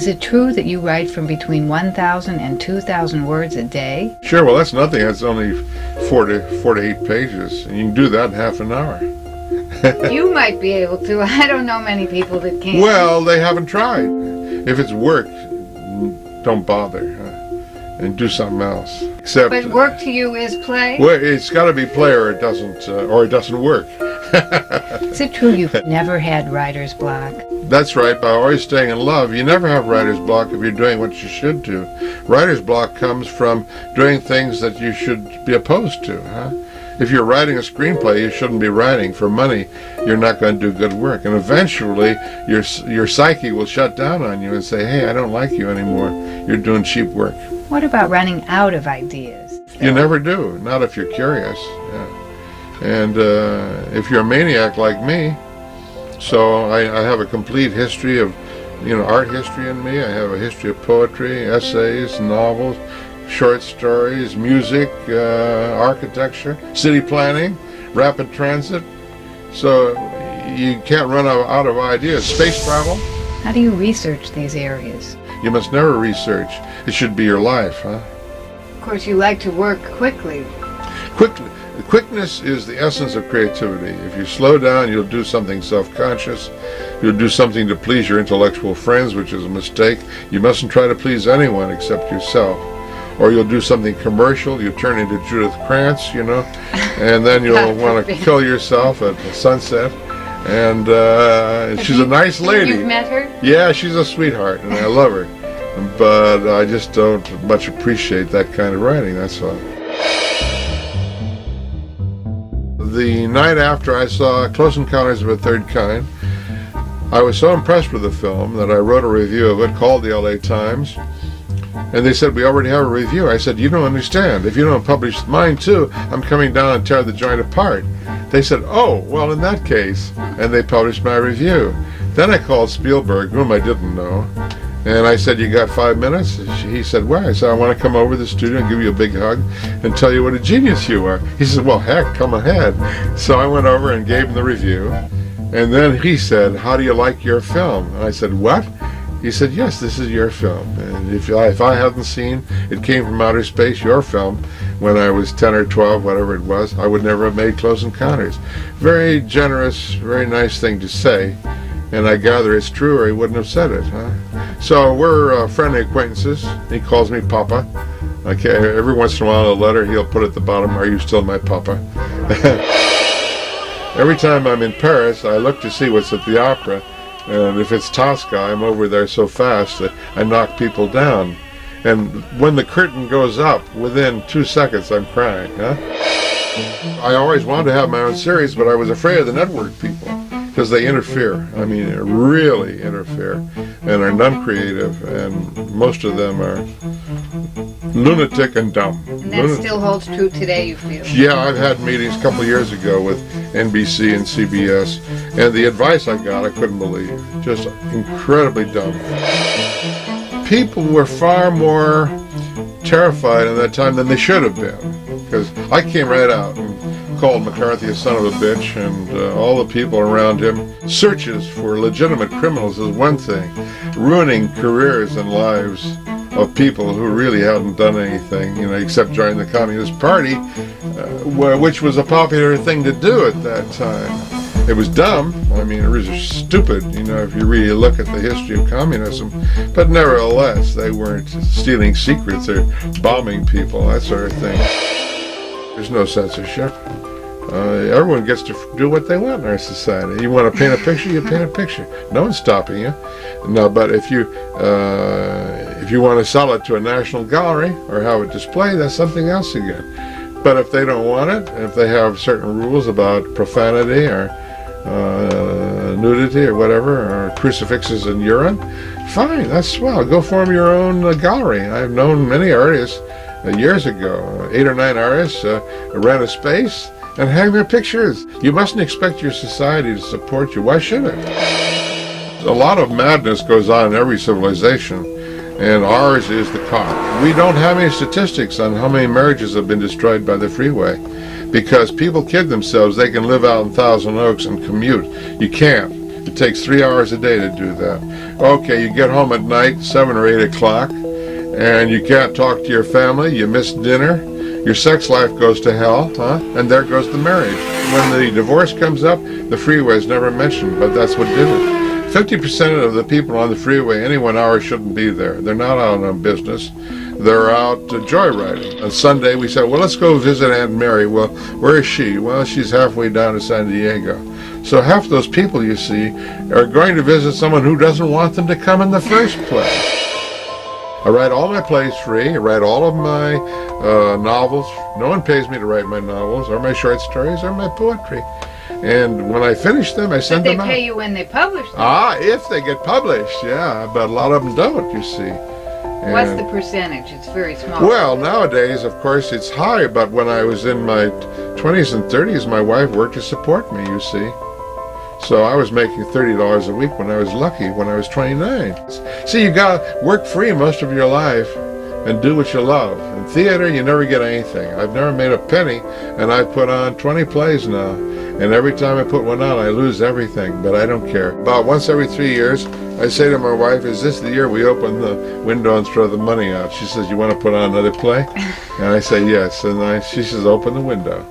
Is it true that you write from between 1,000 and 2,000 words a day? Sure, well, that's nothing. That's only 4 to 8 pages, and you can do that in half an hour. You might be able to. I don't know many people that can. Well, they haven't tried. If it's work, don't bother, and do something else. Except, but work to you is play? Well, it's got to be play, or it doesn't work. Is it true you've never had writer's block? That's right. By always staying in love, you never have writer's block if you're doing what you should do. Writer's block comes from doing things that you should be opposed to. If you're writing a screenplay, you shouldn't be writing. For money, you're not going to do good work. And eventually, your psyche will shut down on you and say, hey, I don't like you anymore. You're doing cheap work. What about running out of ideas? You never do. Not if you're curious. Yeah. And if you're a maniac like me, so I have a complete history of, art history in me. I have a history of poetry, essays, novels, short stories, music, architecture, city planning, rapid transit. So you can't run out of ideas. Space travel. How do you research these areas? You must never research. It should be your life, huh? Of course, you like to work quickly. Quickness is the essence of creativity. If you slow down, you'll do something self-conscious. You'll do something to please your intellectual friends, which is a mistake. You mustn't try to please anyone except yourself. Or you'll do something commercial. You turn into Judith Krantz, and then you'll want to kill yourself at sunset. And she's a nice lady. You've met her? Yeah, she's a sweetheart, and I love her. But I just don't much appreciate that kind of writing, that's all. The night after I saw Close Encounters of a Third Kind, I was so impressed with the film that I wrote a review of it, called the LA Times, and they said, we already have a review. I said, you don't understand. If you don't publish mine too, I'm coming down and tear the joint apart. They said, oh, well, in that case, and they published my review. Then I called Spielberg, whom I didn't know, and I said, you got 5 minutes? He said, why? I said, I want to come over to the studio and give you a big hug and tell you what a genius you are. He said, well, heck, come ahead. So I went over and gave him the review, and then he said, how do you like your film? And I said, what? He said, yes, this is your film. And if I hadn't seen It Came from Outer Space, your film, when I was 10 or 12, whatever it was, I would never have made Close Encounters. Very generous, very nice thing to say. And I gather it's true, or he wouldn't have said it, huh? So we're friendly acquaintances. He calls me Papa. Okay, every once in a while in a letter he'll put at the bottom, are you still my Papa? Every time I'm in Paris, I look to see what's at the opera. And if it's Tosca, I'm over there so fast that I knock people down. And when the curtain goes up, within 2 seconds I'm crying, huh? I always wanted to have my own series, but I was afraid of the network people, because they interfere. I mean, really interfere, and are non-creative, and most of them are lunatic and dumb. And that still holds true today, you feel? Yeah, I've had meetings a couple of years ago with NBC and CBS, and the advice I got, I couldn't believe. Just incredibly dumb. People were far more terrified in that time than they should have been, because I came right out and called McCarthy a son of a bitch, and all the people around him. Searches for legitimate criminals is one thing. Ruining careers and lives of people who really hadn't done anything, except join the Communist Party, which was a popular thing to do at that time. It was dumb. I mean, it was stupid, if you really look at the history of communism. But nevertheless, they weren't stealing secrets or bombing people, that sort of thing. There's no censorship. Everyone gets to do what they want in our society. You want to paint a picture, you paint a picture. No one's stopping you. No, but if you want to sell it to a national gallery or have it displayed, that's something else again. But if they don't want it, if they have certain rules about profanity or nudity or whatever, or crucifixes and urine, fine, that's swell. Go form your own gallery. I've known many artists years ago, 8 or 9 artists, rent a space and hang their pictures. You mustn't expect your society to support you. Why should it? A lot of madness goes on in every civilization, and ours is the cock. We don't have any statistics on how many marriages have been destroyed by the freeway, because people kid themselves they can live out in Thousand Oaks and commute. You can't. It takes 3 hours a day to do that. Okay, you get home at night, 7 or 8 o'clock, and you can't talk to your family, you miss dinner, your sex life goes to hell, and there goes the marriage. When the divorce comes up, the freeway is never mentioned, but that's what did it. 50% of the people on the freeway any 1 hour shouldn't be there. They're not out on business. They're out joyriding. On Sunday we said, well, let's go visit Aunt Mary. Well, where is she? Well, she's halfway down to San Diego. So half those people you see are going to visit someone who doesn't want them to come in the first place. I write all my plays free. I write all of my novels. No one pays me to write my novels or my short stories or my poetry. And when I finish them, I send them out. But they pay you when they publish them. Ah, if they get published, yeah. But a lot of them don't, you see. And what's the percentage? It's very small. Well, nowadays, of course, it's high. But when I was in my 20s and 30s, my wife worked to support me, you see. So I was making $30 a week when I was lucky, when I was 29. See, you got to work free most of your life and do what you love. In theater, you never get anything. I've never made a penny, and I've put on 20 plays now. And every time I put one on, I lose everything, but I don't care. About once every 3 years, I say to my wife, is this the year we open the window and throw the money out? She says, you want to put on another play? And I say, yes. And she says, open the window.